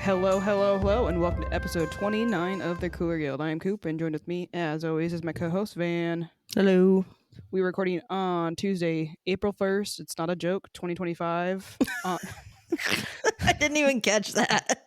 Hello, hello, hello, and welcome to episode 29 of the Cooler Guild. I am Coop, and joined with me, as always, is my co-host, Van. Hello. We're recording on Tuesday, April 1st. It's not a joke, 2025. I didn't even catch that.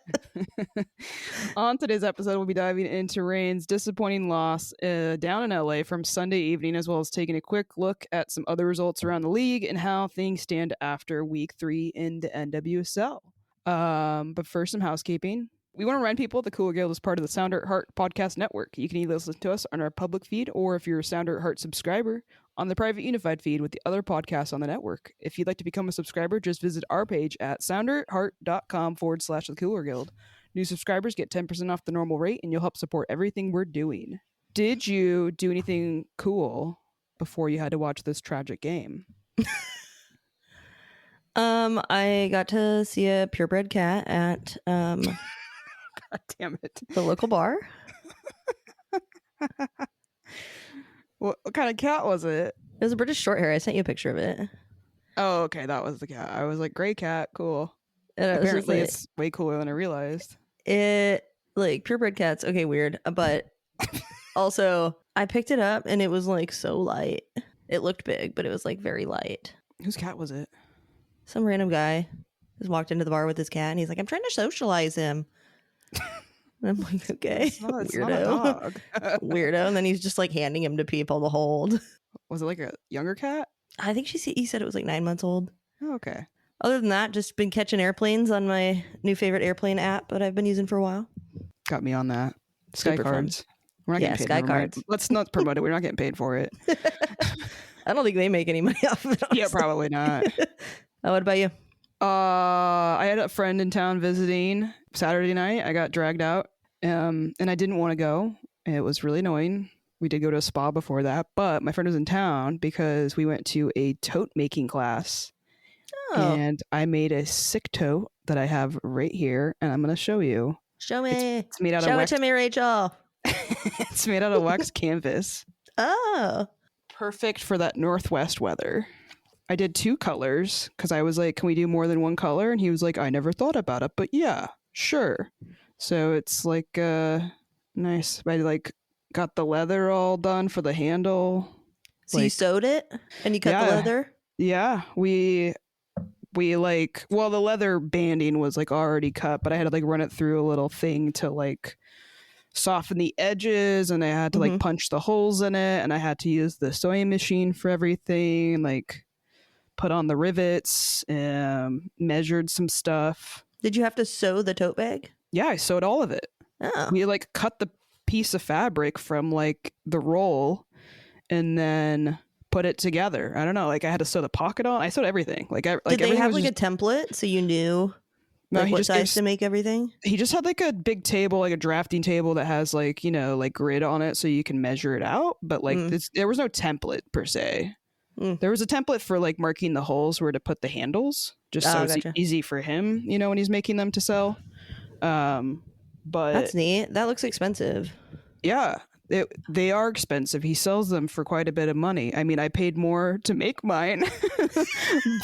On today's episode, we'll be diving into Reign's disappointing loss down in LA from Sunday evening, as well as taking a quick look at some other results around the league and how things stand after week 3 in the NWSL. But first, some housekeeping. We want to remind people the Cooler Guild is part of the Sound at Heart podcast network. You can either listen to us on our public feed, or if you're a Sound at Heart subscriber, on the private unified feed with the other podcasts on the network. If you'd like to become a subscriber, just visit our page at soundatheart.com/the Cooler Guild. New subscribers get 10% off the normal rate, and you'll help support everything we're doing. Did you do anything cool before you had to watch this tragic game? I got to see a purebred cat at God damn it. the local bar. What kind of cat was it? It was a British short hair. I sent you a picture of it. Oh, okay, that was the cat. I was like, gray cat, cool. And it was just Apparently, like, it's way cooler than I realized. purebred cats, okay, weird. But also, I picked it up and it was like so light. It looked big, but it was like very light. Whose cat was it? Some random guy just walked into the bar with his cat and he's like, I'm trying to socialize him. And I'm like, okay, It's not a weirdo. dog. Weirdo. And then he's just like handing him to people to hold. Was it like a younger cat? I think he said it was like 9 months old. Oh, okay. Other than that, just been catching airplanes on my new favorite airplane app that I've been using for a while. Got me on that. Sky Super fun. Cards. We're not Yeah, getting paid. Sky Never mind. Cards. Let's not promote it. We're not getting paid for it. I don't think they make any money off of it. Yeah, Honestly. probably not. What about you? I had a friend in town visiting Saturday night. I got dragged out, and I didn't want to go. It was really annoying. We did go to a spa before that, but my friend was in town because we went to a tote making class. Oh, And I made a sick tote that I have right here, and I'm going to show you. show me. It's made out Show of it wax. to me, Rachel. It's made out of wax canvas. Oh, Perfect for that Northwest weather. I did 2 colors because I was like, can we do more than one color? And he was like, I never thought about it, but yeah, sure. So it's like nice. I like got the leather all done for the handle. so you sewed it and you cut Yeah. the leather? Yeah, we like, well, the leather banding was like already cut, but I had to like run it through a little thing to like soften the edges, and I had to like punch the holes in it, and I had to use the sewing machine for everything, like put on the rivets, measured some stuff. Did you have to sew the tote bag? Yeah, I sewed all of it. Oh, We like cut the piece of fabric from like the roll and then put it together. I don't know, like I had to sew the pocket on. I sewed everything. Like I like did they everything have was like just, a template so you knew no, like he what just size gives, to make everything? he just had like a big table, like a drafting table that has like, you know, like grid on it so you can measure it out, but like there was no template per se. There was a template for like marking the holes where to put the handles, just so it's gotcha. easy for him, you know, when he's making them to sell. But That's neat. That looks expensive. yeah, they are expensive. He sells them for quite a bit of money. I mean, I paid more to make mine,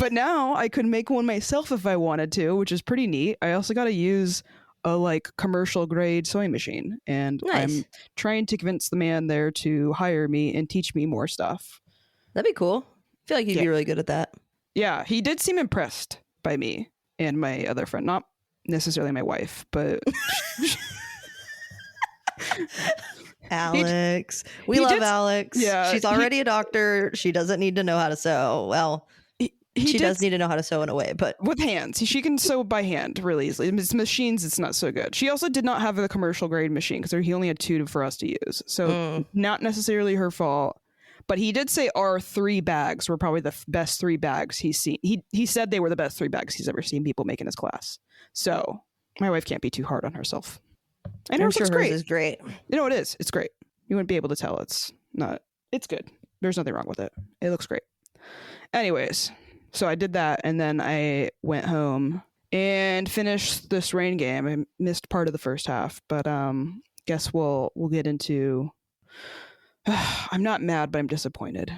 but now I could make one myself if I wanted to, which is pretty neat. I also got to use a like commercial grade sewing machine, and Nice. I'm trying to convince the man there to hire me and teach me more stuff. That'd be cool. I feel like you'd Yeah. be really good at that. Yeah, he did seem impressed by me and my other friend, not necessarily my wife, but Alex. We he love did- Alex. yeah, She's already a doctor. She doesn't need to know how to sew. Well, he she did does need to know how to sew in a way, but with hands. She can sew by hand really easily. It's machines, it's not so good. She also did not have the commercial grade machine because he only had 2 for us to use. So not necessarily her fault. But he did say our 3 bags were probably the best 3 bags he's seen. He said they were the best 3 bags he's ever seen people make in his class. So my wife can't be too hard on herself. And I'm hers sure looks hers great. is great. You know, it is. It's great. You wouldn't be able to tell. It's good. There's nothing wrong with it. It looks great. Anyways, so I did that, and then I went home and finished this rain game. I missed part of the first half, but guess we'll get into. I'm not mad, but I'm disappointed.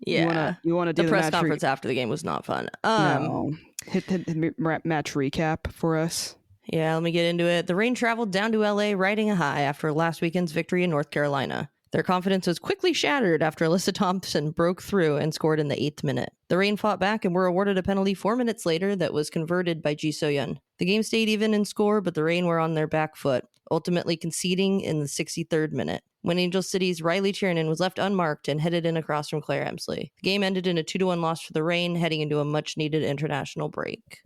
Yeah. You want to do The the press match conference after the game was not fun. No. Hit the match recap for us. Yeah, let me get into it. The Reign traveled down to LA riding a high after last weekend's victory in North Carolina. Their confidence was quickly shattered after Alyssa Thompson broke through and scored in the 8th minute. The Reign fought back and were awarded a penalty 4 minutes later that was converted by Ji So-yeon. The game stayed even in score, but the Reign were on their back foot, ultimately conceding in the 63rd minute, when Angel City's Riley Tiernan was left unmarked and headed in across from Claire Emsley. The game ended in a 2-1 loss for the Reign, heading into a much-needed international break.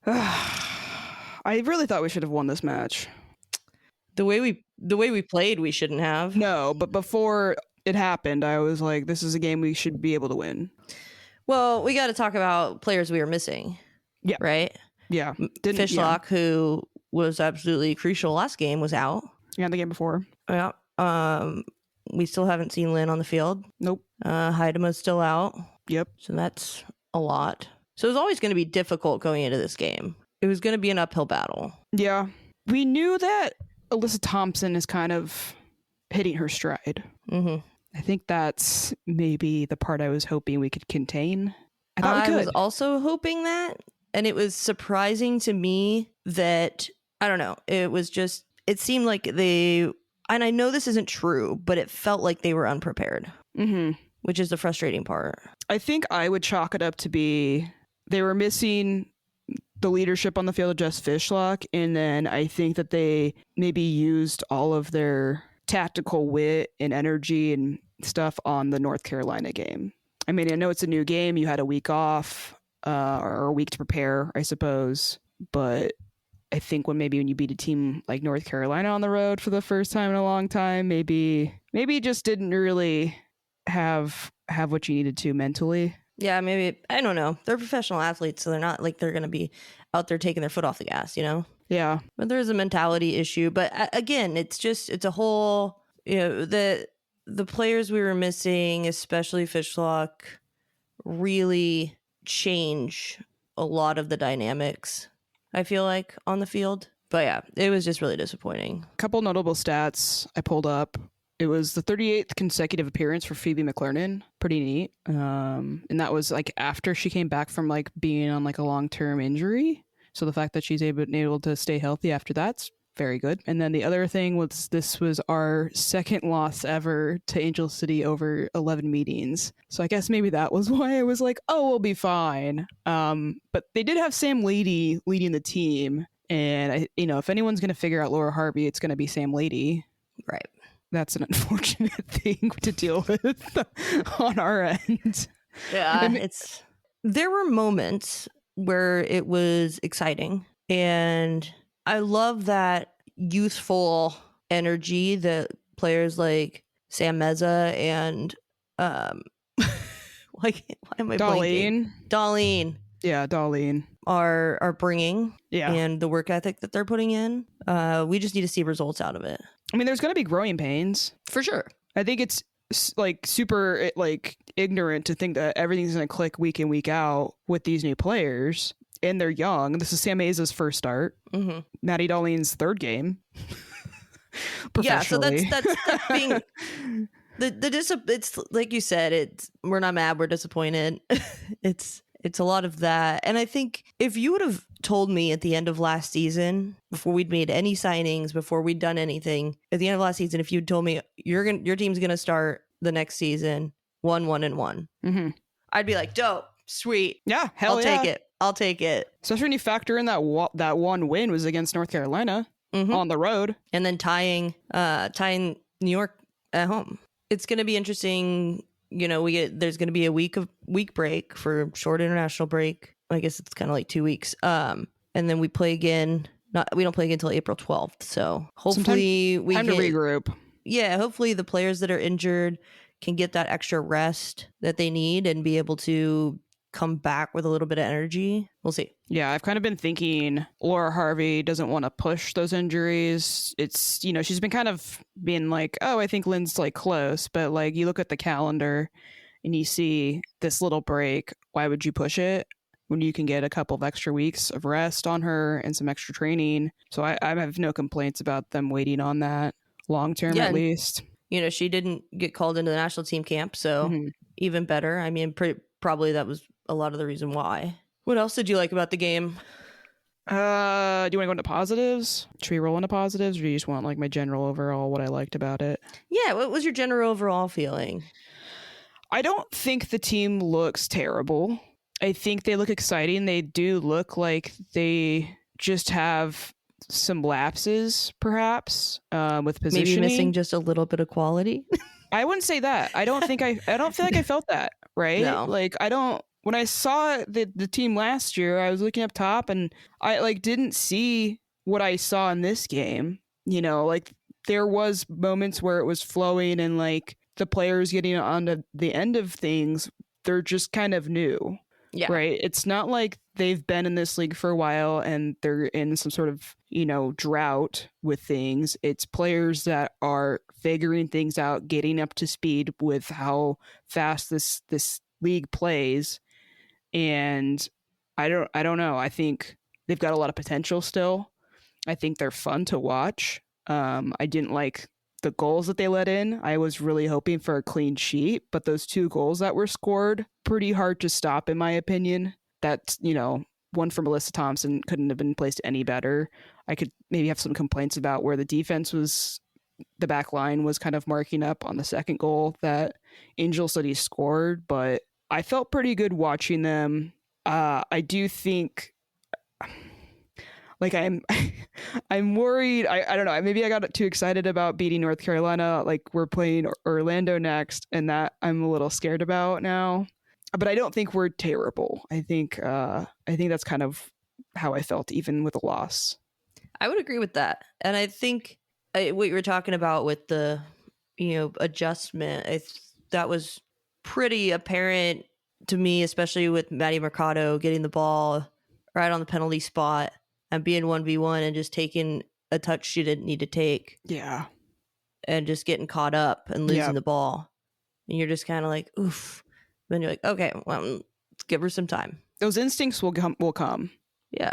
I really thought we should have won this match. The way we played, we shouldn't have. No, but before it happened, I was like, this is a game we should be able to win. Well, we got to talk about players we were missing. Yeah. Right? Yeah. Fishlock, who was absolutely crucial last game, was out. Yeah, the game before. Yeah. We still haven't seen Lynn on the field. Nope. Haidema's still out. Yep. So that's a lot. So it was always going to be difficult going into this game. It was going to be an uphill battle. Yeah. We knew that Alyssa Thompson is kind of hitting her stride. Mm-hmm. I think that's maybe the part I was hoping we could contain. I thought we could. I was also hoping that. And it was surprising to me that, I don't know, it seemed like and I know this isn't true, but it felt like they were unprepared, which is the frustrating part. I think I would chalk it up to be they were missing the leadership on the field of Jess Fishlock, and then I think that they maybe used all of their tactical wit and energy and stuff on the North Carolina game. I mean, I know it's a new game. You had a week off or a week to prepare, I suppose. But I think when you beat a team like North Carolina on the road for the first time in a long time, maybe you just didn't really have what you needed to mentally. Yeah, maybe. I don't know. They're professional athletes, so they're not like they're going to be out there taking their foot off the gas, you know? Yeah. But there's a mentality issue. But again, it's a whole, the players we were missing, especially Fishlock, really change a lot of the dynamics, I feel like, on the field. But yeah, it was just really disappointing. A couple notable stats I pulled up. It was the 38th consecutive appearance for Phoebe McClernand. Pretty neat. And that was after she came back from being on a long-term injury. So the fact that she's able to stay healthy after that's very good. And then the other thing was this was our second loss ever to Angel City over 11 meetings. So I guess maybe that was why I was like, oh, we'll be fine. But they did have Sam Lady leading the team. And if anyone's going to figure out Laura Harvey, it's going to be Sam Lady. Right. That's an unfortunate thing to deal with on our end. Yeah, there were moments where it was exciting, and I love that youthful energy that players like Sam Meza and why am I blanking? Darlene. Yeah, Darlene are bringing. Yeah, and the work ethic that they're putting in. We just need to see results out of it. I mean, there's going to be growing pains. For sure. I think it's super ignorant to think that everything's going to click week in, week out with these new players. And they're young. This is Sam Meza's first start. Mm-hmm. Maddie Darlene's third game. Yeah, so that's being... it's like you said, we're not mad, we're disappointed. It's a lot of that. And I think if you would have told me at the end of last season, before we'd made any signings, before we'd done anything, at the end of last season, if you'd told me your team's going to start the next season 1-1-1, I'd be like, dope, sweet. Yeah, I'll take it. Especially when you factor in that one win was against North Carolina on the road. And then tying New York at home. It's going to be interesting. There's going to be a week break for short international break. I guess it's kind of like 2 weeks. And then we play again. We don't play again until April 12th. So hopefully we time to regroup. Yeah, hopefully the players that are injured can get that extra rest that they need and be able to come back with a little bit of energy. We'll see. Yeah, I've kind of been thinking Laura Harvey doesn't want to push those injuries. It's, she's been kind of being like, oh, I think Lynn's close. But you look at the calendar and you see this little break. Why would you push it when you can get a couple of extra weeks of rest on her and some extra training? So I have no complaints about them waiting on that long term, at least. She didn't get called into the national team camp. So even better. I mean, probably that was a lot of the reason why. What else did you like about the game? Do you want to go into positives? Should we roll into positives, or do you just want like my general overall what I liked about it? Yeah, what was your general overall feeling? I don't think the team looks terrible. I think they look exciting. They do look like they just have some lapses, perhaps, with positioning. Maybe missing just a little bit of quality. I wouldn't say that. I don't feel like I felt that, right? No. Like when I saw the team last year, I was looking up top and I like didn't see what I saw in this game. You know, like there was moments where it was flowing and like the players getting onto the end of things, they're just kind of new. Yeah. Right. It's not like they've been in this league for a while and they're in some sort of, drought with things. It's players that are figuring things out, getting up to speed with how fast this league plays. And I don't know. I think they've got a lot of potential still. I think they're fun to watch. I didn't like the goals that they let in. I was really hoping for a clean sheet, but those 2 goals that were scored, pretty hard to stop in my opinion. That's, one from Alyssa Thompson couldn't have been placed any better. I could maybe have some complaints about where the defense was, the back line was kind of marking up on the second goal that Angel City scored, but I felt pretty good watching them. I do think like I'm worried. I don't know. Maybe I got too excited about beating North Carolina. Like we're playing Orlando next, and that I'm a little scared about now. But I don't think we're terrible. I think that's kind of how I felt even with a loss. I would agree with that. And I think what you were talking about with the, adjustment, that was pretty apparent to me, especially with Maddie Mercado getting the ball right on the penalty spot and being 1v1 and just taking a touch she didn't need to take. Yeah. And just getting caught up and losing the ball. And you're just kind of like, oof. Then you're like, okay, well, let's give her some time. Those instincts will come. Yeah.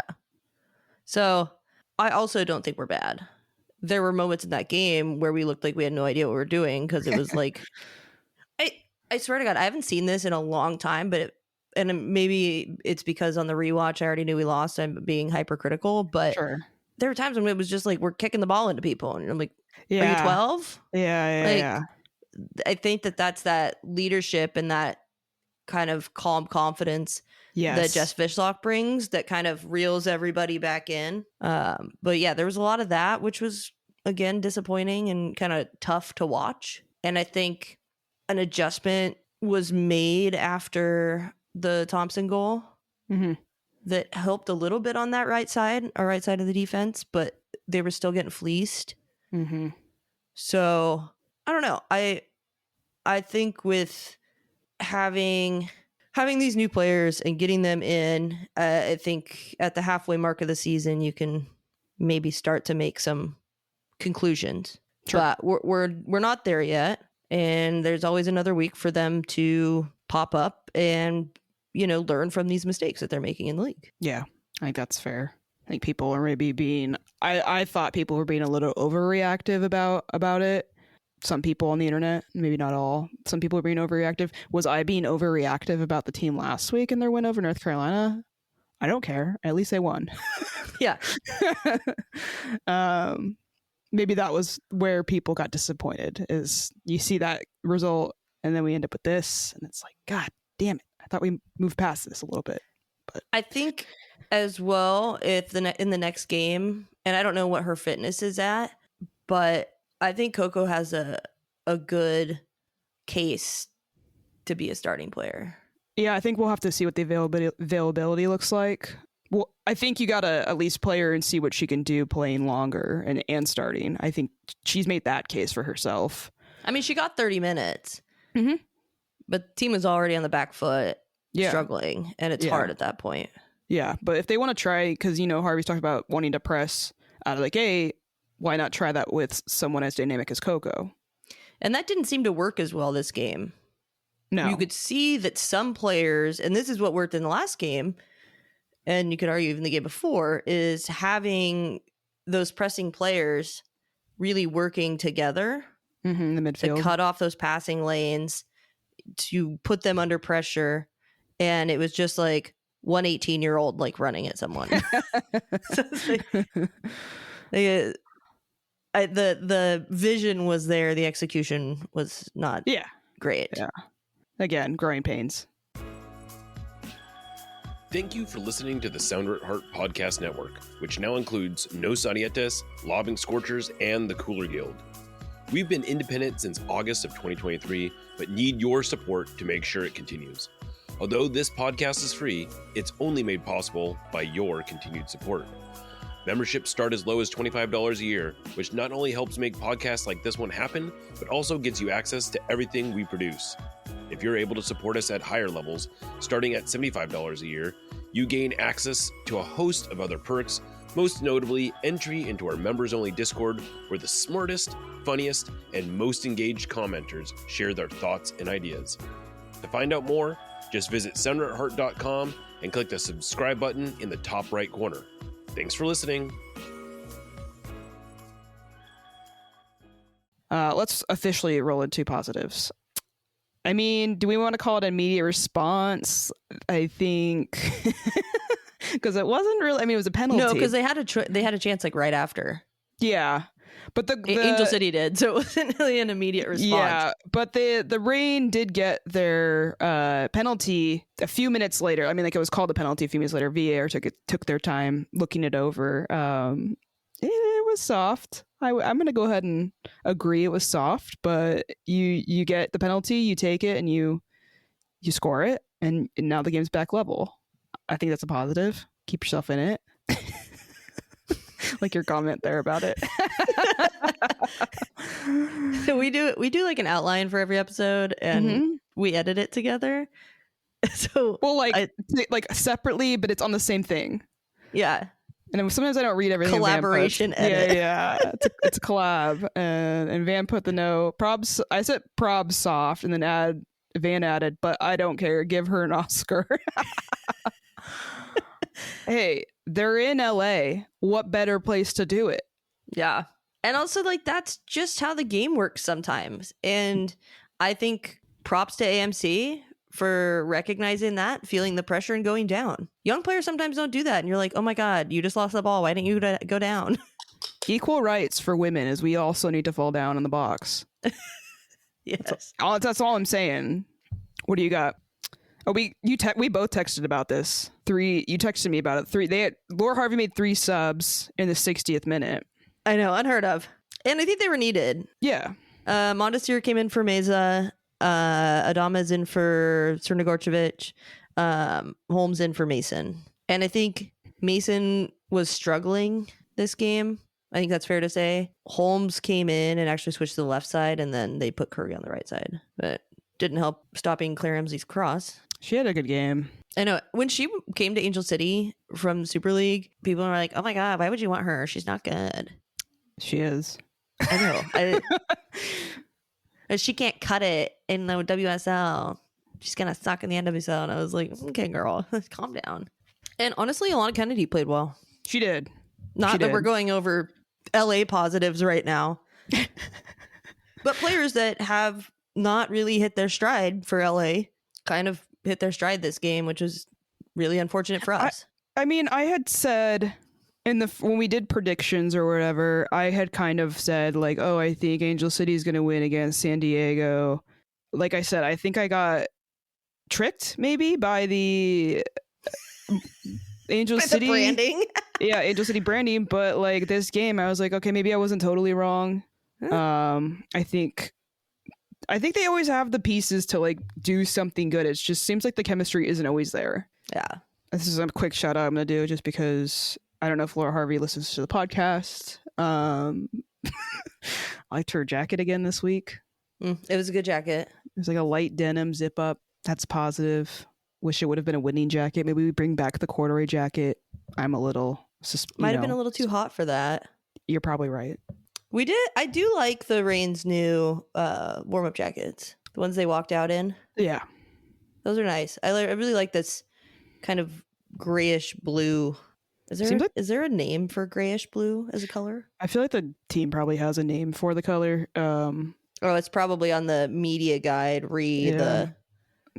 So I also don't think we're bad. There were moments in that game where we looked like we had no idea what we were doing because it was like, I swear to God, I haven't seen this in a long time, and maybe it's because on the rewatch I already knew we lost. I'm being hypercritical, but sure. There were times when it was just like we're kicking the ball into people, and I'm like, yeah. Are you 12? Yeah. I think that's that leadership and that kind of calm confidence that Jess Fishlock brings that kind of reels everybody back in. But yeah, there was a lot of that, which was, again, disappointing and kind of tough to watch. And I think an adjustment was made after the Thompson goal that helped a little bit on that right side of the defense, but they were still getting fleeced. So I don't know. I think with having these new players and getting them in, I think at the halfway mark of the season, you can maybe start to make some conclusions. Sure. But we're not there yet, and there's always another week for them to pop up and learn from these mistakes that they're making in the league. Yeah, I think that's fair. I think people are maybe being. I thought people were being a little overreactive about it. Some people on the internet, maybe not all, some people are being overreactive. Was I being overreactive about the team last week and their win over North Carolina? I don't care. At least they won. Yeah. Maybe that was where people got disappointed, is you see that result and then we end up with this and it's like, God damn it. I thought we moved past this a little bit. But I think as well, if in the next game, and I don't know what her fitness is at, but I think Coco has a good case to be a starting player. Yeah, I think we'll have to see what the availability looks like. Well, I think you got to at least play her and see what she can do playing longer and starting. I think she's made that case for herself. I mean, she got 30 minutes, but the team was already on the back foot, struggling, and it's hard at that point. Yeah, but if they want to try, because, Harvey's talked about wanting to press out of the gate, why not try that with someone as dynamic as Coco? And that didn't seem to work as well this game. No. You could see that some players, and this is what worked in the last game, and you could argue even the game before, is having those pressing players really working together in the midfield to cut off those passing lanes, to put them under pressure, and it was just like one 18-year-old like running at someone. So it's like, the vision was there, the execution was not great. Yeah. Again, growing pains. Thank you for listening to the Sounder at Heart podcast network, which now includes No Sarietes, Lobbing Scorchers, and the Cooler Guild. We've been independent since August of 2023, but need your support to make sure it continues. Although this podcast is free, it's only made possible by your continued support. Memberships start as low as $25 a year, which not only helps make podcasts like this one happen, but also gets you access to everything we produce. If you're able to support us at higher levels, starting at $75 a year, you gain access to a host of other perks, most notably entry into our members-only Discord, where the smartest, funniest, and most engaged commenters share their thoughts and ideas. To find out more, just visit sounderatheart.com and click the subscribe button in the top right corner. Thanks for listening. Let's officially roll into positives. I mean, do we want to call it immediate response? I think because it wasn't really. I mean, it was a penalty. No, because they had a chance like right after. Yeah, but the Angel City did, so it wasn't really an immediate response. Yeah, but the Reign did get their penalty a few minutes later. I mean, like it was called a penalty a few minutes later. VAR took their time looking it over. It was soft. I'm going to go ahead and agree it was soft, but you get the penalty, you take it, and you score it, and now the game's back level. I think that's a positive. Keep yourself in it. Like your comment there about it. So we do like an outline for every episode, and we edit it together. So like separately, but it's on the same thing. Yeah. And then sometimes I don't read everything. Collaboration edit. Yeah. It's a collab. And Van put the note. Probs. I said prob soft, and then Van added, but I don't care. Give her an Oscar. Hey, they're in LA. What better place to do it? Yeah. And also, like, that's just how the game works sometimes. And I think props to AMC for recognizing that, feeling the pressure and going down. Young players sometimes don't do that. And you're like, oh my God, you just lost the ball. Why didn't you go down? Equal rights for women is we also need to fall down in the box. Yes. That's all I'm saying. What do you got? Oh, we both texted about this. You texted me about it. Laura Harvey made 3 subs in the 60th minute. I know, unheard of. And I think they were needed. Yeah. Mondesir came in for Meza. Adama's in for Crnogorcevic. Holmes in for Mason. And I think Mason was struggling this game. I think that's fair to say. Holmes came in and actually switched to the left side, and then they put Curry on the right side. But didn't help stopping Claire Emsley's cross. She had a good game. I know. When she came to Angel City from Super League, people were like, oh my God, why would you want her? She's not good. She is. I know. She can't cut it in the WSL. She's going to suck in the NWSL. And I was like, okay, girl, calm down. And honestly, Alana Kennedy played well. She did. Not that we're going over LA positives right now. But players that have not really hit their stride for LA kind of hit their stride this game, which was really unfortunate for us. I mean, I had said when we did predictions or whatever, I had kind of said like, oh, I think Angel City is going to win against San Diego. Like I said, I think I got tricked maybe by the Angel City the branding. Yeah, Angel City branding. But like this game, I was like, okay, maybe I wasn't totally wrong. I think they always have the pieces to like do something good. It just seems like the chemistry isn't always there. Yeah. This is a quick shout out I'm going to do just because I don't know if Laura Harvey listens to the podcast. I liked her jacket again this week. It was a good jacket. It was like a light denim zip up. That's positive. Wish it would have been a winning jacket. Maybe we bring back the corduroy jacket. I'm a little... Might have been a little too hot for that. You're probably right. I do like the Reign's new warm-up jackets. The ones they walked out in. Yeah. Those are nice. I really like this kind of grayish blue. Is there a name for grayish blue as a color? I feel like the team probably has a name for the color. It's probably on the media guide.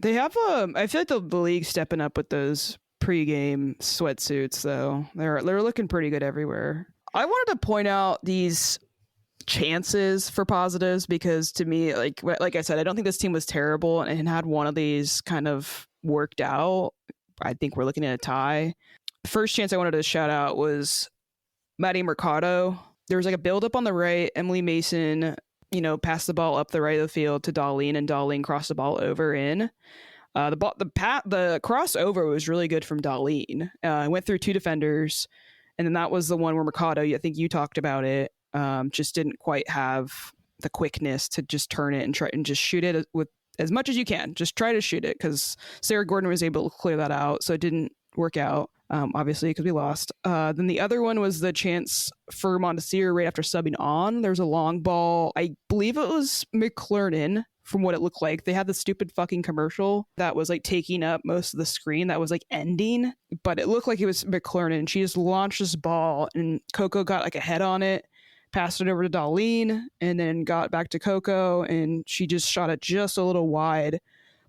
They have I feel like the league's stepping up with those pregame sweatsuits though. They're looking pretty good everywhere. I wanted to point out these chances for positives because to me, like I said, I don't think this team was terrible and had one of these kind of worked out. I think we're looking at a tie. The first chance I wanted to shout out was Maddie Mercado. There was like a build-up on the right. Emily Mason, passed the ball up the right of the field to Darlene, and Darlene crossed the ball over in. The crossover was really good from Darlene. It went through two defenders, and then that was the one where Mercado, I think you talked about it, just didn't quite have the quickness to just turn it and try and just shoot it with as much as you can. Just try to shoot it, because Sarah Gordon was able to clear that out, so it didn't work out. Obviously, because we lost. Then the other one was the chance for Montesir right after subbing on. There was a long ball. I believe it was McClernand, from what it looked like. They had the stupid fucking commercial that was like taking up most of the screen that was like ending, but it looked like it was McClernand. She just launched this ball, and Coco got like a head on it, passed it over to Darlene, and then got back to Coco, and she just shot it just a little wide.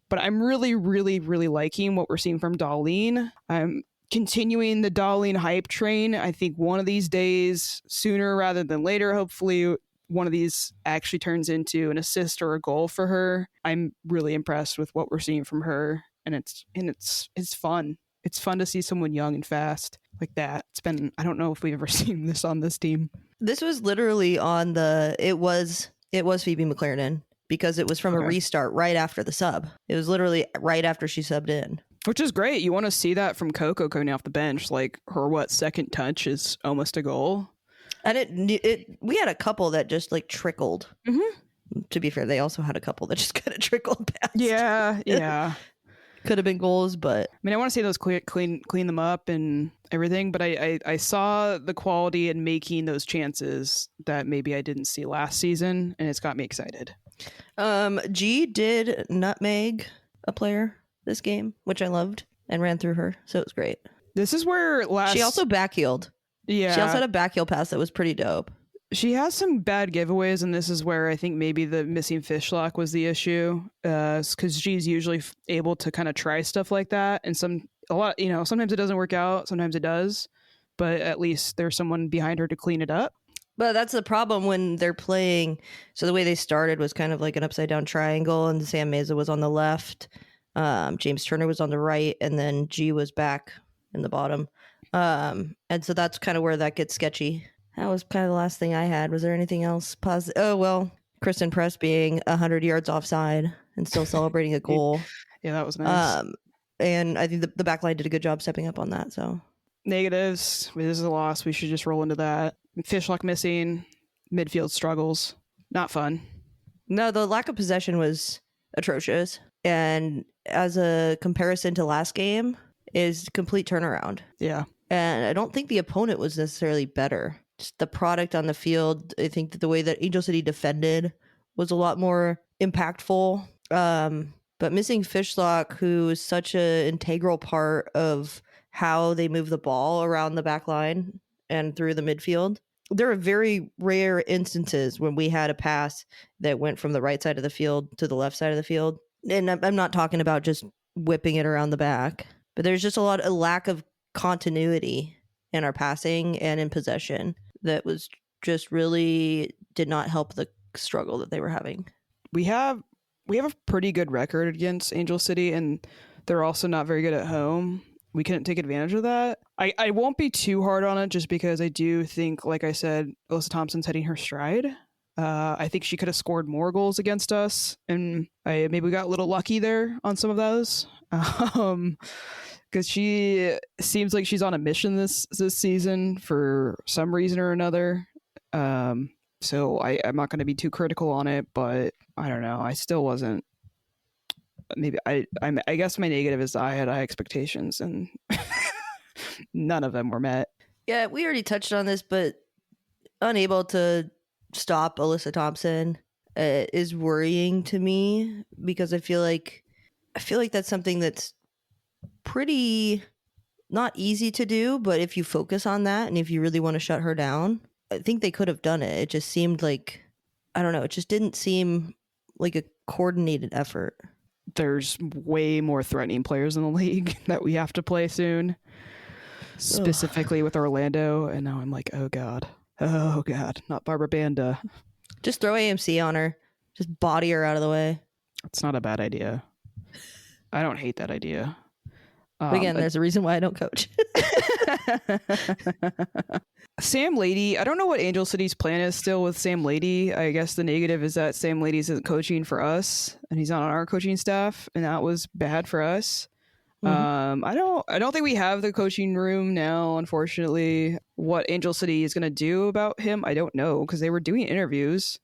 But I'm really, really, really liking what we're seeing from Darlene. I'm continuing the Darlene hype train. I think one of these days, sooner rather than later, hopefully one of these actually turns into an assist or a goal for her. I'm really impressed with what we're seeing from her, and it's fun. It's fun to see someone young and fast like that. I don't know if we've ever seen this on this team. This was literally on it was Phoebe McClernand, because it was from a restart right after the sub. It was literally right after she subbed in. Which is great. You want to see that from Coco coming off the bench. Like her, second touch is almost a goal. And we had a couple that just like trickled. Mm-hmm. To be fair, they also had a couple that just kind of trickled past. Yeah. Could have been goals, but I mean, I want to see those clean them up and everything. But I saw the quality in making those chances that maybe I didn't see last season, and it's got me excited. G did nutmeg a player this game, which I loved, and ran through her, so it was great. This is where she also backheeled. Yeah, she also had a backheel pass that was pretty dope. She has some bad giveaways, and this is where I think maybe the missing fish lock was the issue, because she's usually able to kind of try stuff like that, and sometimes it doesn't work out, sometimes it does, but at least there's someone behind her to clean it up. But that's the problem when they're playing. So the way they started was kind of like an upside down triangle, and Sam Meza was on the left, James Turner was on the right, and then G was back in the bottom. And so that's kind of where that gets sketchy. That was kind of the last thing I had. Was there anything else positive? Oh, well, Kristen Press being 100 yards offside and still celebrating a goal. Yeah, that was nice. And I think the back line did a good job stepping up on that. So negatives. This is a loss. We should just roll into that. Fishlock missing. Midfield struggles. Not fun. No, the lack of possession was atrocious. And as a comparison to last game, is complete turnaround. Yeah. And I don't think the opponent was necessarily better. Just the product on the field, I think that the way that Angel City defended was a lot more impactful. But missing Fishlock, who is such an integral part of how they move the ball around the back line and through the midfield. There are very rare instances when we had a pass that went from the right side of the field to the left side of the field. And I'm not talking about just whipping it around the back, but there's just a lack of continuity in our passing and in possession that was just really did not help the struggle that they were having. We have a pretty good record against Angel City, and they're also not very good at home. We couldn't take advantage of that. I won't be too hard on it just because I do think, like I said, Alyssa Thompson's hitting her stride. I think she could have scored more goals against us, and maybe we got a little lucky there on some of those. Because she seems like she's on a mission this season for some reason or another. So I'm not going to be too critical on it, but I don't know. I still wasn't. Maybe I guess my negative is I had high expectations and none of them were met. Yeah, we already touched on this, but unable to stop Alyssa Thompson is worrying to me because I feel like that's something that's pretty not easy to do, but if you focus on that and if you really want to shut her down, I think they could have done it. It just seemed like, I don't know, it just didn't seem like a coordinated effort. there's way more threatening players in the league that we have to play soon, specifically with Orlando. And now I'm like, oh God, not Barbara Banda. Just throw AMC on her. Just body her out of the way. It's not a bad idea. I don't hate that idea. But again, there's a reason why I don't coach. Sam Lady, I don't know what Angel City's plan is still with Sam Lady. I guess the negative is that Sam Lady isn't coaching for us, and he's not on our coaching staff, and that was bad for us. Mm-hmm. I don't think we have the coaching room now, unfortunately. What Angel City is going to do about him, I don't know, because they were doing interviews.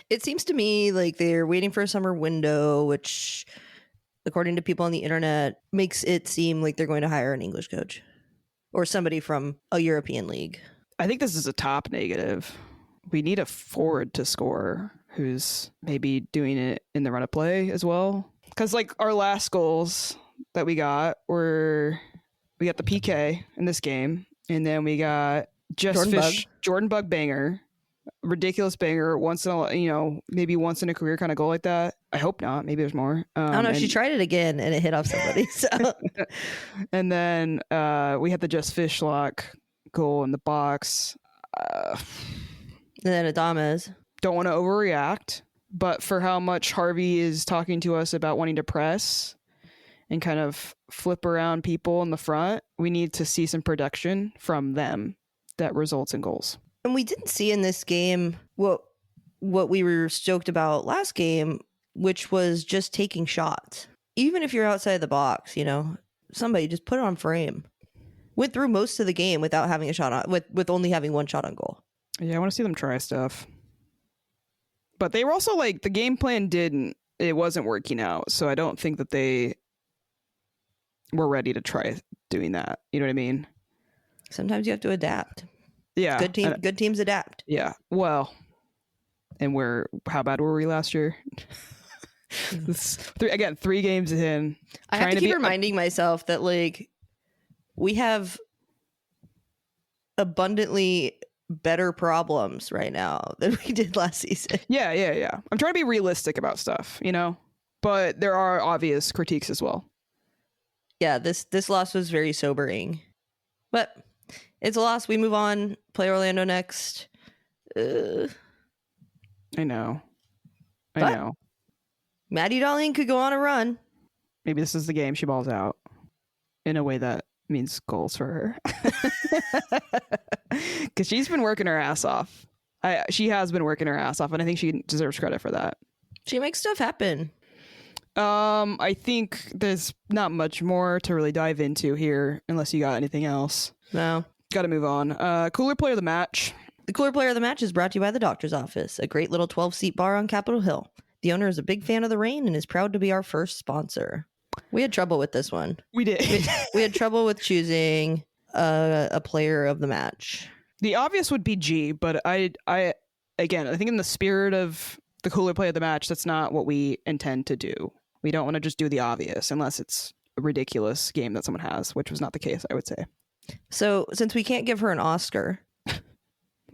It seems to me like they're waiting for a summer window, which, according to people on the internet, makes it seem like they're going to hire an English coach or somebody from a European league. I think this is a top negative. We need a forward to score who's maybe doing it in the run of play as well. Because like our last goals that we got the PK in this game, and then we got Jordan Bug banger, ridiculous banger, maybe once in a career kind of goal like that. I hope not. Maybe there's more. I don't know. She tried it again and it hit off somebody. So. And then we had the Just Fish lock goal in the box. And then Adames. Don't want to overreact, but for how much Harvey is talking to us about wanting to press and kind of flip around people in the front, we need to see some production from them that results in goals. And we didn't see in this game what we were stoked about last game, which was just taking shots. Even if you're outside the box, somebody just put it on frame. Went through most of the game without having a shot on, with only having one shot on goal. Yeah, I want to see them try stuff. But they were also like, the game plan it wasn't working out. So I don't think that they were ready to try doing that. You know what I mean? Sometimes you have to adapt. Yeah. Good teams adapt. Yeah. Well, and how bad were we last year? 3 games in. I have to keep reminding myself that like we have abundantly better problems right now than we did last season. Yeah. I'm trying to be realistic about stuff, but there are obvious critiques as well. Yeah, this loss was very sobering, but it's a loss. We move on, play Orlando next. I know. Maddie Darling could go on a run. Maybe this is the game she balls out in a way that means goals for her. Because she's been working her ass off. She has been working her ass off, and I think she deserves credit for that. She makes stuff happen. I think there's not much more to really dive into here, unless you got anything else. No. Got to move on. Cooler player of the match. The Cooler player of the match is brought to you by the Doctor's Office, a great little 12-seat bar on Capitol Hill. The owner is a big fan of the rain and is proud to be our first sponsor. We had trouble with this one. We did. We had trouble with choosing a player of the match. The obvious would be G, but I think in the spirit of the Cooler player of the match, that's not what we intend to do. We don't want to just do the obvious unless it's a ridiculous game that someone has, which was not the case, I would say. So since we can't give her an Oscar,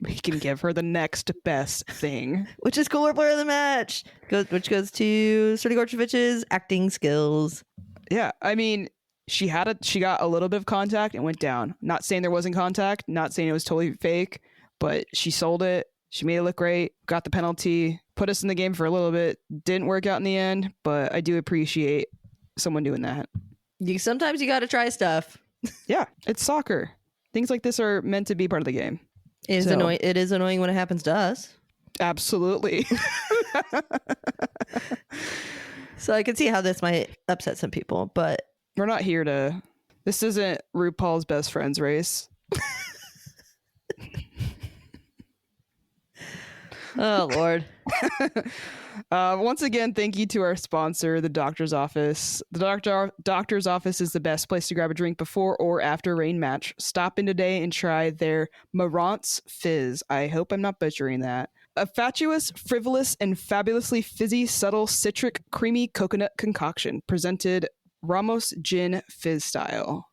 we can give her the next best thing, which is Cooler player of the match, which goes to Sergei Gorchevich's acting skills. Yeah, I mean, she got a little bit of contact and went down. Not saying there wasn't contact, not saying it was totally fake, but she sold it. She made it look great, got the penalty, put us in the game for a little bit. Didn't work out in the end, but I do appreciate someone doing that. Sometimes you got to try stuff. Yeah, it's soccer. Things like this are meant to be part of the game. It is annoying when it happens to us. Absolutely. So I can see how this might upset some people, but we're not here to... This isn't RuPaul's Best Friends race. Oh, Lord. Once again, thank you to our sponsor, the Doctor's Office. The Doctor's Office is the best place to grab a drink before or after a rain match. Stop in today and try their Marantz Fizz. I hope I'm not butchering that. A fatuous, frivolous, and fabulously fizzy, subtle, citric, creamy coconut concoction presented Ramos Gin Fizz style.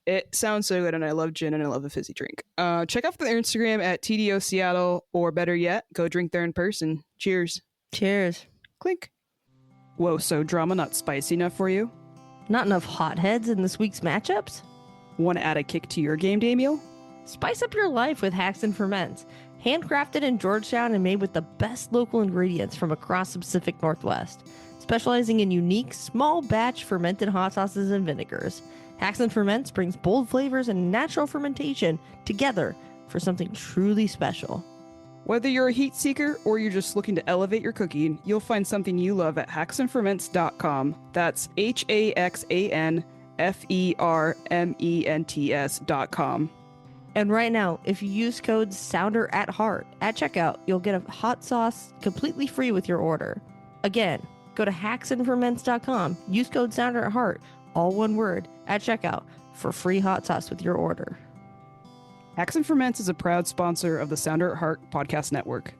It sounds so good, and I love gin, and I love a fizzy drink. Check out their Instagram at TDO Seattle, or better yet, go drink there in person. Cheers. Cheers. Clink. Whoa, so drama not spicy enough for you? Not enough hotheads in this week's matchups? Want to add a kick to your game, Damiel? Spice up your life with Hacks and Ferments. Handcrafted in Georgetown and made with the best local ingredients from across the Pacific Northwest. Specializing in unique, small batch fermented hot sauces and vinegars. Hacks and Ferments brings bold flavors and natural fermentation together for something truly special. Whether you're a heat seeker or you're just looking to elevate your cooking, you'll find something you love at hacksandferments.com. That's HAXANFERMENTS.com. And right now, if you use code SOUNDERATHEART at checkout, you'll get a hot sauce completely free with your order. Again, go to hacksandferments.com, use code SOUNDERATHEART, all one word, at checkout for free hot sauce with your order. Hacks and Ferments is a proud sponsor of the Sounder at Heart podcast network.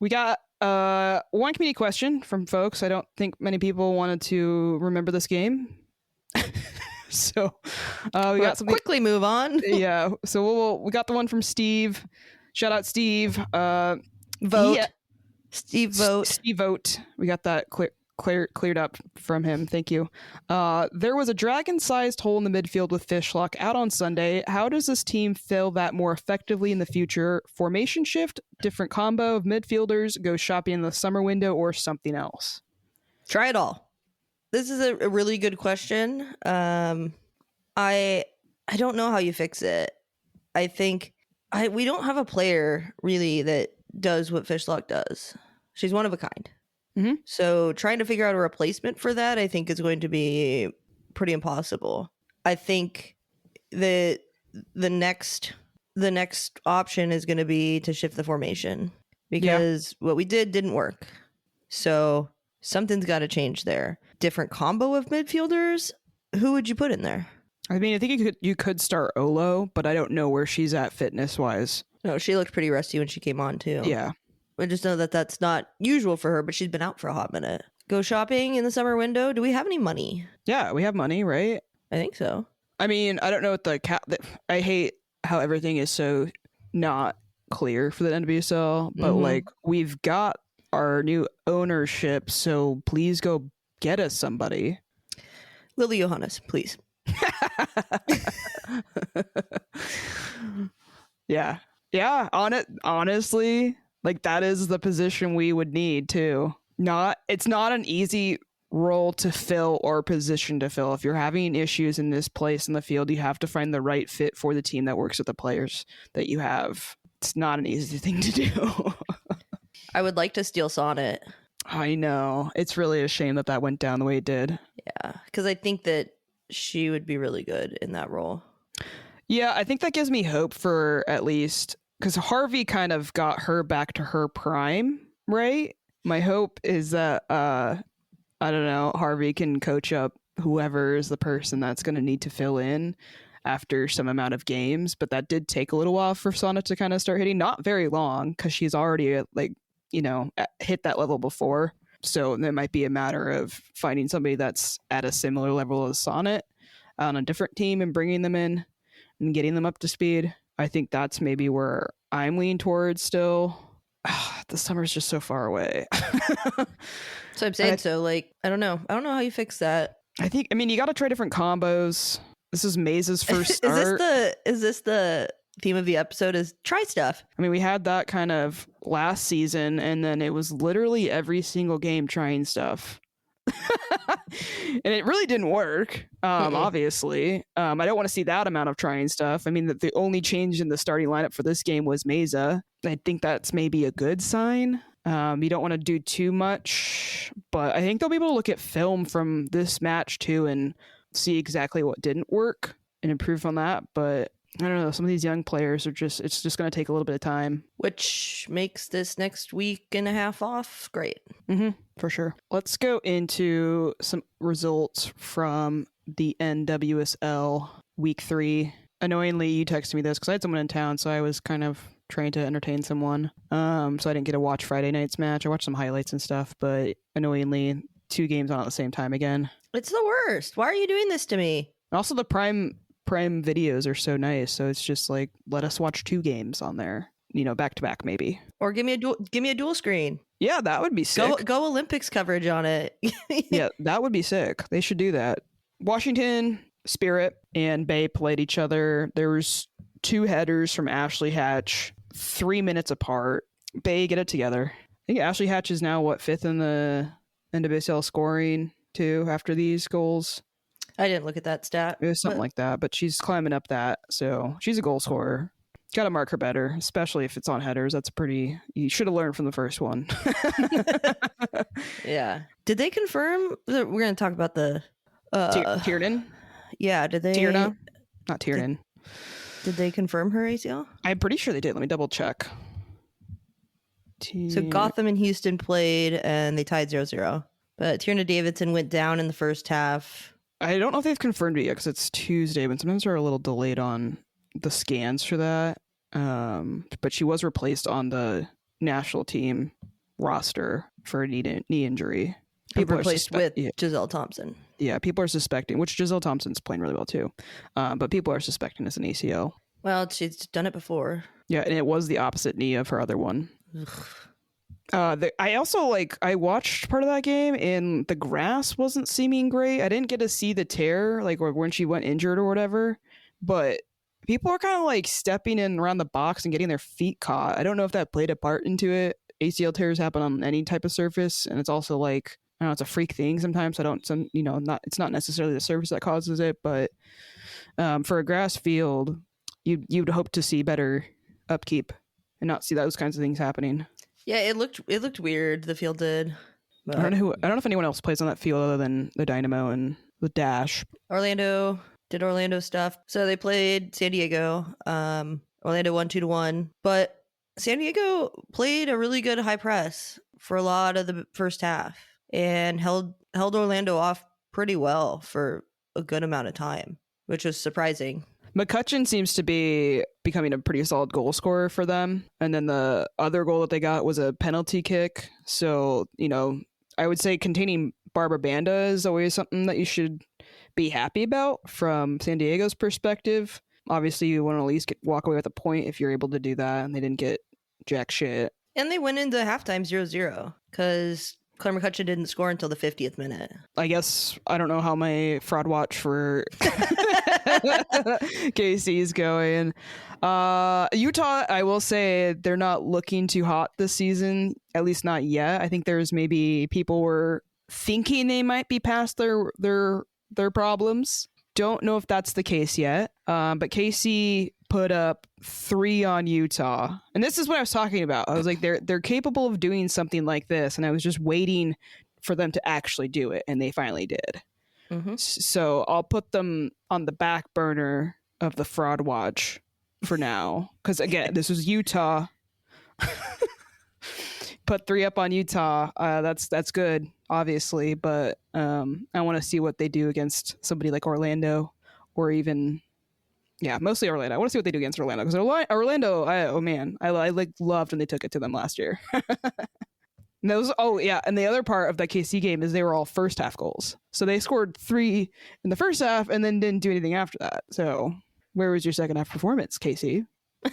We got one community question from folks. I don't think many people wanted to remember this game. So we got something. Quickly move on. Yeah. So we got the one from Steve. Shout out Steve. Vote. Steve Vote. Steve Vote. We got that cleared up from him. Thank you. There was a dragon-sized hole in the midfield with Fishlock out on Sunday. How does this team fill that more effectively in the future? Formation shift, different combo of midfielders, go shopping in the summer window, or something else? Try it all. This is a really good question. I don't know how you fix it. I think we don't have a player really that does what Fishlock does. She's one of a kind. Mm-hmm. So trying to figure out a replacement for that, I think, is going to be pretty impossible. I think that the next option is going to be to shift the formation because what we didn't work. So something's got to change there. Different combo of midfielders. Who would you put in there? I mean, I think you could start Olo, but I don't know where she's at fitness wise. No, she looked pretty rusty when she came on too. Yeah. I just know that that's not usual for her, but she's been out for a hot minute. Go shopping in the summer window. Do we have any money? Yeah, we have money, right? I think so. I mean, I don't know what I hate how everything is so not clear for the NWSL, but like we've got our new ownership, so please go get us somebody. Lily Johannes, please. Yeah. Honestly, like that is the position we would need too. It's not an easy role to fill or position to fill. If you're having issues in this place in the field, you have to find the right fit for the team that works with the players that you have. It's not an easy thing to do. I would like to steal Sonnet. I know. It's really a shame that went down the way it did. Yeah, because I think that she would be really good in that role. Yeah, I think that gives me hope for at least, because Harvey kind of got her back to her prime, right? My hope is that, I don't know, Harvey can coach up whoever is the person that's going to need to fill in after some amount of games. But that did take a little while for Sana to kind of start hitting. Not very long, because she's already, hit that level before. So it might be a matter of finding somebody that's at a similar level as Sonnet on a different team and bringing them in and getting them up to speed. I think that's maybe where I'm leaning towards still. The summer's just so far away. So I'm saying, I don't know. I don't know how you fix that. I mean, you got to try different combos. This is Maze's first start. Is this the theme of the episode is try stuff? I mean, we had that kind of last season, and then it was literally every single game trying stuff. And it really didn't work, obviously. I don't want to see that amount of trying stuff. I mean, the only change in the starting lineup for this game was Meza. I think that's maybe a good sign. You don't want to do too much, but I think they'll be able to look at film from this match too and see exactly what didn't work and improve on that. But I don't know, some of these young players it's just going to take a little bit of time. Which makes this next week and a half off great. For sure. Let's go into some results from the NWSL week 3. Annoyingly, you texted me this because I had someone in town, so I was kind of trying to entertain someone. So I didn't get to watch Friday night's match. I watched some highlights and stuff, but annoyingly, 2 games on at the same time again. It's the worst. Why are you doing this to me? Also, the Prime videos are so nice, so it's just like, let us watch 2 games on there, back to back maybe. Or give me a dual screen. Yeah, that would be sick. Go Olympics coverage on it. Yeah, that would be sick. They should do that. Washington, Spirit, and Bay played each other. There was 2 headers from Ashley Hatch, 3 minutes apart. Bay, get it together. I think Ashley Hatch is now, 5th in the NWSL scoring, too, after these goals. I didn't look at that stat. It was something like that, but she's climbing up that, so she's a goal scorer. Got to mark her better, especially if it's on headers. That's you should have learned from the first one. Yeah. Did they confirm? We're going to talk about the... Tiernan? Yeah, did they... Tierna? Not Tiernan. Did they confirm her ACL? I'm pretty sure they did. Let me double check. So Gotham and Houston played, and they tied 0-0. But Tierna Davidson went down in the first half. I don't know if they've confirmed it yet because it's Tuesday, but sometimes they're a little delayed on the scans for that. But she was replaced on the national team roster for a knee injury. People replaced with Giselle Thompson. Yeah, people are suspecting, which Giselle Thompson's playing really well too. But people are suspecting it's an ACL. Well, she's done it before. Yeah, and it was the opposite knee of her other one. I also I watched part of that game and the grass wasn't seeming great. I didn't get to see the tear or when she went injured or whatever, but people are kind of stepping in around the box and getting their feet caught. I don't know if that played a part into it. ACL tears happen on any type of surface, and it's also I don't know, it's a freak thing sometimes. It's not necessarily the surface that causes it, but for a grass field, you'd hope to see better upkeep and not see those kinds of things happening. Yeah, it looked weird. The field did. But... I don't know if anyone else plays on that field other than the Dynamo and the Dash. Orlando did Orlando stuff. So they played San Diego. Orlando won 2-1, but San Diego played a really good high press for a lot of the first half and held Orlando off pretty well for a good amount of time, which was surprising. McCutcheon seems to be becoming a pretty solid goal scorer for them. And then the other goal that they got was a penalty kick. So, I would say containing Barbara Banda is always something that you should be happy about from San Diego's perspective. Obviously, you want to at least walk away with a point if you're able to do that. And they didn't get jack shit. And they went into halftime 0-0 because Claire McCutcheon didn't score until the 50th minute. I guess I don't know how my fraud watch for KC is going. Utah, I will say they're not looking too hot this season, at least not yet. I think there's maybe people were thinking they might be past their problems. Don't know if that's the case yet. But KC put up 3 on Utah. And this is what I was talking about. I was like, they're capable of doing something like this. And I was just waiting for them to actually do it. And they finally did. Mm-hmm. So I'll put them on the back burner of the fraud watch for now. Because again, this was Utah. Put 3 up on Utah. That's good, obviously. But I want to see what they do against somebody like Orlando or even... Yeah, mostly Orlando. I want to see what they do against Orlando because Orlando, I loved when they took it to them last year. And and the other part of that KC game is they were all first half goals. So they scored 3 in the first half and then didn't do anything after that. So where was your second half performance, KC? I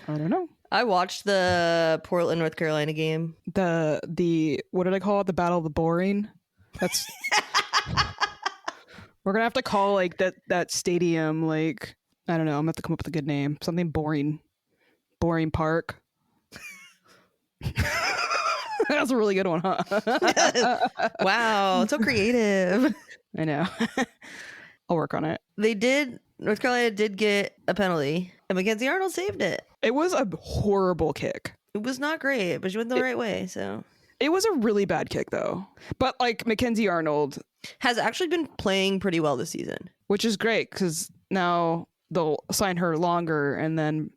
don't know. I watched the Portland, North Carolina game. The what did I call it? The Battle of the Boring. That's. We're gonna have to call that stadium I don't know. I'm gonna have to come up with a good name. Something boring. Boring Park. That's a really good one, huh? Wow, so creative. I know. I'll work on it. North Carolina did get a penalty, and Mackenzie Arnold saved it. It was a horrible kick. It was not great, but she went the right way, so. It was a really bad kick, though. But, Mackenzie Arnold... has actually been playing pretty well this season. Which is great, because now they'll sign her longer, and then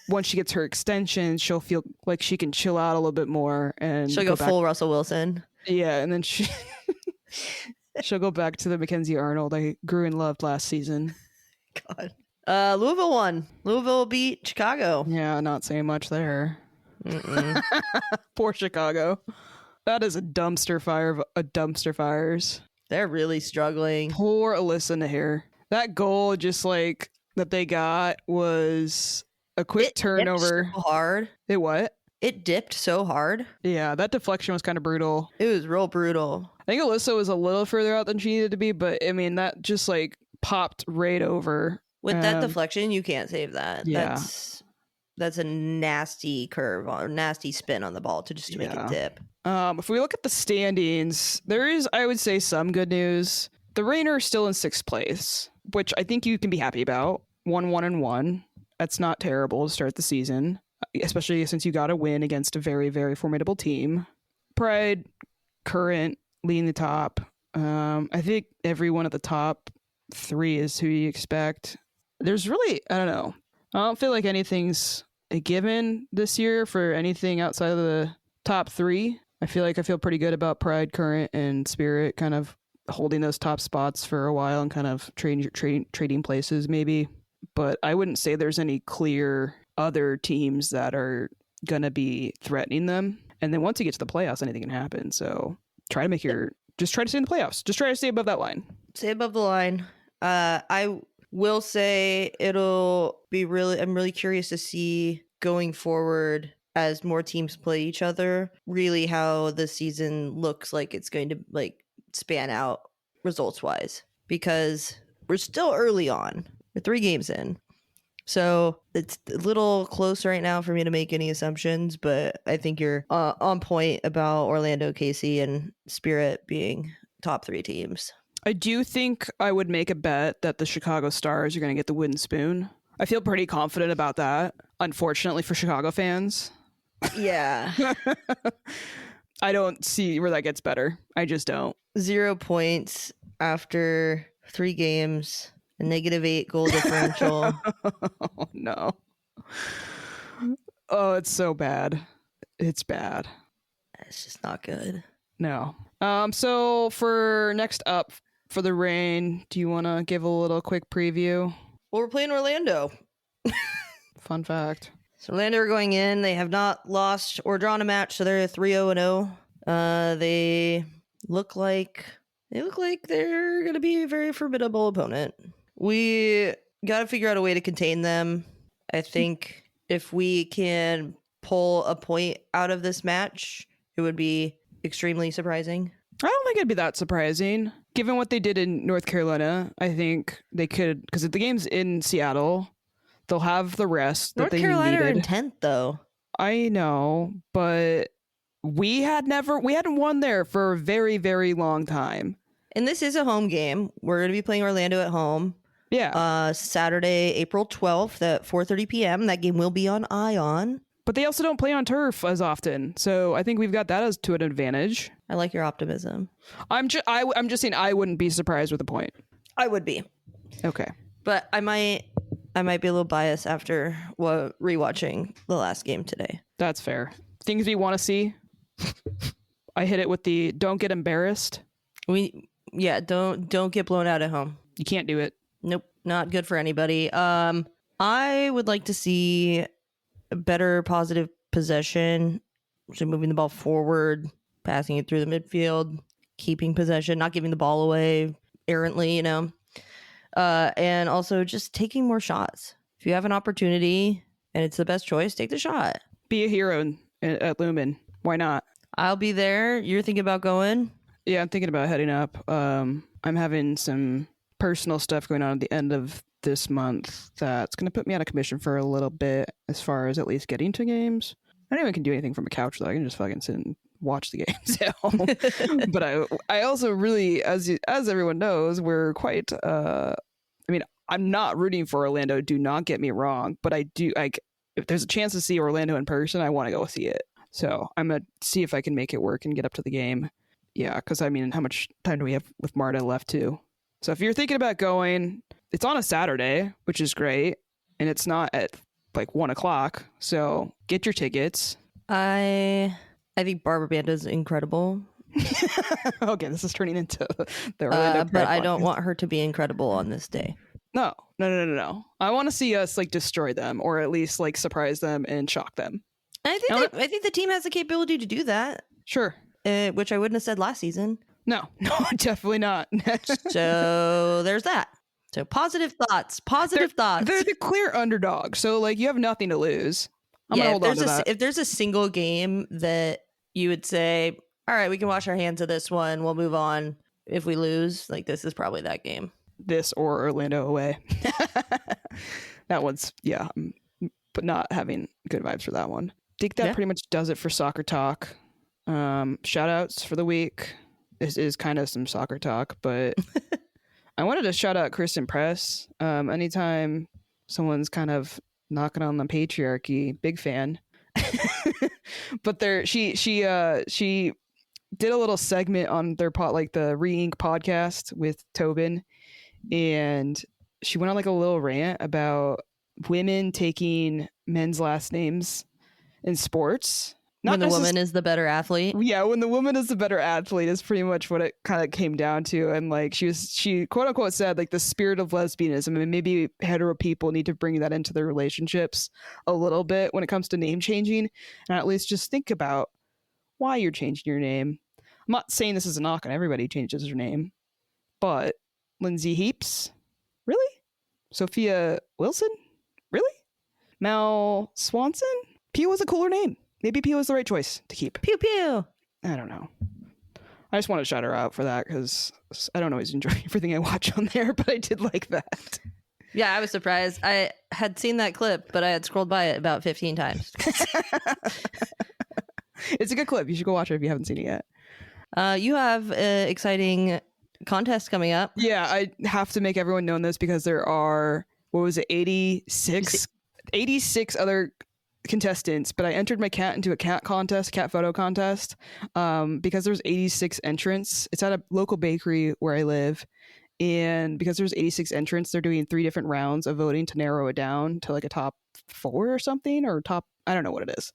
once she gets her extension, she'll feel like she can chill out a little bit more. And she'll go full Russell Wilson. Yeah, and then she'll go back to the Mackenzie Arnold I grew and loved last season. God. Louisville won. Louisville beat Chicago. Yeah, not saying much there. Poor Chicago. That is a dumpster fire of dumpster fires. They're really struggling. Poor Alyssa Nahir. That goal just that they got was a quick turnover. It so hard. It what? it dipped so hard. Yeah, that deflection was kind of brutal. It was real brutal. I think Alyssa was a little further out than she needed to be, but I mean, that just like popped right over. With that deflection, you can't save that. Yeah. That's a nasty curve or nasty spin on the ball to make it dip. If we look at the standings, there is, I would say, some good news. The Rain are still in 6th place, which I think you can be happy about. 1-1-1. That's not terrible to start the season, especially since you got a win against a very, very formidable team. Pride, Current, leading the top. I think everyone at the top 3 is who you expect. There's really, I don't know. I don't feel like anything's a given this year for anything outside of the top 3. I feel pretty good about Pride, Current, and Spirit kind of holding those top spots for a while and kind of trading places maybe. But I wouldn't say there's any clear other teams that are going to be threatening them. And then once you get to the playoffs, anything can happen. So try to just try to stay in the playoffs. Just try to stay above that line. Stay above the line. I will say I'm really curious to see going forward as more teams play each other, really how the season looks like it's going to like span out results wise, because we're still early on. We're 3 games in. So it's a little close right now for me to make any assumptions, but I think you're on point about Orlando, Casey, and Spirit being top 3 teams. I do think I would make a bet that the Chicago Stars are going to get the wooden spoon. I feel pretty confident about that, unfortunately for Chicago fans. Yeah. I don't see where that gets better. I just don't. 0 points after 3 games, a -8 goal differential. Oh, no. Oh, it's so bad. It's bad. It's just not good. No. So for next up for the Rain, do you want to give a little quick preview? Well, we're playing Orlando. Fun fact. So Orlando are going in. They have not lost or drawn a match, so they're 3-0-0. They look like they're going to be a very formidable opponent. We got to figure out a way to contain them. I think if we can pull a point out of this match, it would be extremely surprising. I don't think it'd be that surprising. Given what they did in North Carolina, I think they could, because if the game's in Seattle, they'll have the rest that they needed. North Carolina are in 10th, though. I know, but we hadn't won there for a very, very long time. And this is a home game. We're going to be playing Orlando at home. Yeah. Saturday, April 12th at 4:30 p.m. That game will be on Ion. But they also don't play on turf as often, so I think we've got that as to an advantage. I like your optimism. I'm just saying I wouldn't be surprised with a point. I would be. Okay. But I might be a little biased after rewatching the last game today. That's fair. Things we want to see. I hit it with the don't get embarrassed. Don't get blown out at home. You can't do it. Nope, not good for anybody. I would like to see better positive possession, so moving the ball forward, passing it through the midfield, keeping possession, not giving the ball away errantly, and also just taking more shots. If you have an opportunity and it's the best choice, take the shot. Be a hero at Lumen. Why not? I'll be there. You're thinking about going? Yeah, I'm thinking about heading up. I'm having some personal stuff going on at the end of this month that's going to put me out of commission for a little bit, as far as at least getting to games. I don't even can do anything from a couch, though. I can just fucking sit and watch the games at home. But I also really, as everyone knows, we're quite. I'm not rooting for Orlando. Do not get me wrong, but I do. If there's a chance to see Orlando in person, I want to go see it. So I'm gonna see if I can make it work and get up to the game. Yeah, because how much time do we have with Marta left too? So if you're thinking about going, it's on a Saturday, which is great, and it's not at like 1:00. So get your tickets. I think Barbara Banda is incredible. Okay, this is turning into the Orlando but I don't want her to be incredible on this day. No. I want to see us like destroy them, or at least like surprise them and shock them. I think the team has the capability to do that. Sure. Which I wouldn't have said last season. No, definitely not. So there's that. So positive thoughts. They're the clear underdog. So like you have nothing to lose. I'm gonna hold on to that. If there's a single game that you would say, all right, we can wash our hands of this one, we'll move on if we lose, like this is probably that game. This or Orlando away. That one's, yeah, but not having good vibes for that one. I think that pretty much does it for soccer talk. Shout outs for the week. This is kind of some soccer talk, but I wanted to shout out Kristen Press. Anytime someone's kind of knocking on the patriarchy, big fan. But she did a little segment on their the Re-Ink podcast with Tobin, and she went on like a little rant about women taking men's last names in sports. When the woman is the better athlete. Yeah, when the woman is the better athlete is pretty much what it kind of came down to. And like she quote unquote said like the spirit of lesbianism, and maybe hetero people need to bring that into their relationships a little bit when it comes to name changing, and at least just think about why you're changing your name. I'm not saying this is a knock on everybody who changes their name, but Lindsay Heaps, really? Sophia Wilson, really? Mel Swanson? Pew was a cooler name. Maybe Pew was the right choice to keep. Pew pew. I don't know. I just want to shout her out for that because I don't always enjoy everything I watch on there, but I did like that. Yeah, I was surprised. I had seen that clip, but I had scrolled by it about 15 times. It's a good clip. You should go watch it if you haven't seen it yet. You have an exciting contest coming up. Yeah, I have to make everyone know this because there are, 86 other contestants, but I entered my cat into a cat photo contest, because there's 86 entrants. It's at a local bakery where I live, and because there's 86 entrants, they're doing 3 different rounds of voting to narrow it down to like a top 4 or something, or top, I don't know what it is.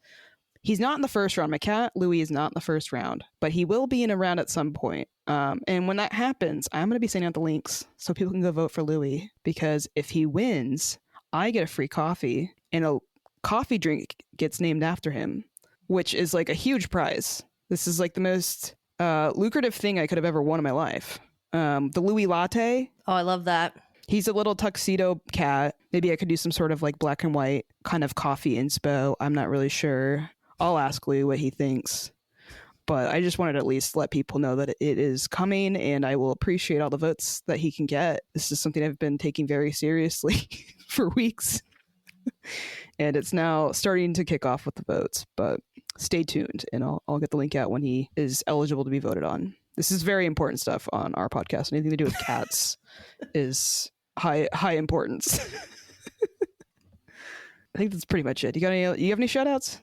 He's not in the first round. My cat Louis is not in the first round, but he will be in a round at some point. And when that happens, I'm going to be sending out the links so people can go vote for Louis, because if he wins, I get a free coffee, and a coffee drink gets named after him, which is like a huge prize. This is like the most lucrative thing I could have ever won in my life. The Louis Latte. Oh, I love that. He's a little tuxedo cat. Maybe I could do some sort of like black and white kind of coffee inspo. I'm not really sure. I'll ask Lou what he thinks. But I just wanted to at least let people know that it is coming, and I will appreciate all the votes that he can get. This is something I've been taking very seriously for weeks. And it's now starting to kick off with the votes, but stay tuned, and I'll get the link out when he is eligible to be voted on. This is very important stuff on our podcast. Anything to do with cats is high importance. I think that's pretty much it. You have any shout outs?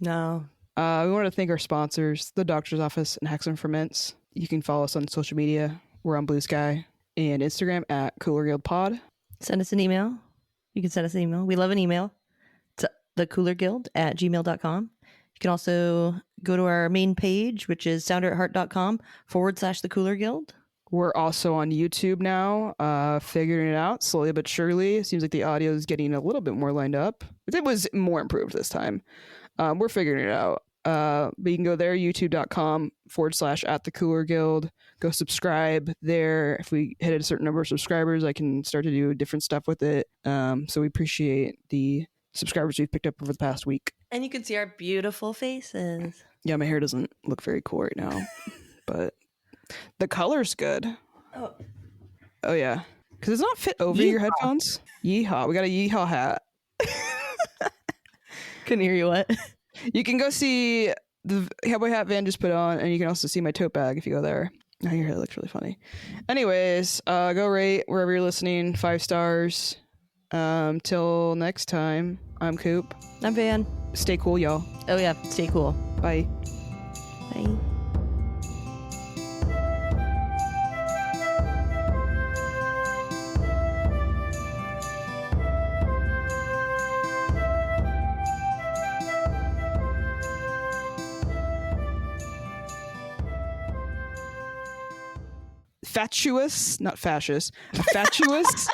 No. We want to thank our sponsors, the Doctor's Office and Hacks and Ferments. You can follow us on social media. We're on Bluesky and Instagram at Cooler Guild Pod. Send us an email. You can send us an email. We love an email. It's thecoolerguild@gmail.com. You can also go to our main page, which is sounderatheart.com/the Cooler Guild. We're also on YouTube now, figuring it out slowly but surely. It seems like the audio is getting a little bit more lined up. It was more improved this time. We're figuring it out. But you can go there, youtube.com/@thecoolerguild. Go subscribe there. If we hit a certain number of subscribers, I can start to do different stuff with it. So we appreciate the subscribers we've picked up over the past week. And you can see our beautiful faces. Yeah, my hair doesn't look very cool right now, but the color's good. Oh yeah. Because it's not fit over your headphones. Yeehaw. We got a yeehaw hat. Couldn't hear you what? You can go see the cowboy hat Van just put on, and you can also see my tote bag if you go there. Oh, your hair looks really funny. Anyways, go rate wherever you're listening. 5 stars. Till next time, I'm Coop. I'm Van. Stay cool, y'all. Oh yeah, stay cool. Bye. Bye. Fatuous, not fascist. A fatuous.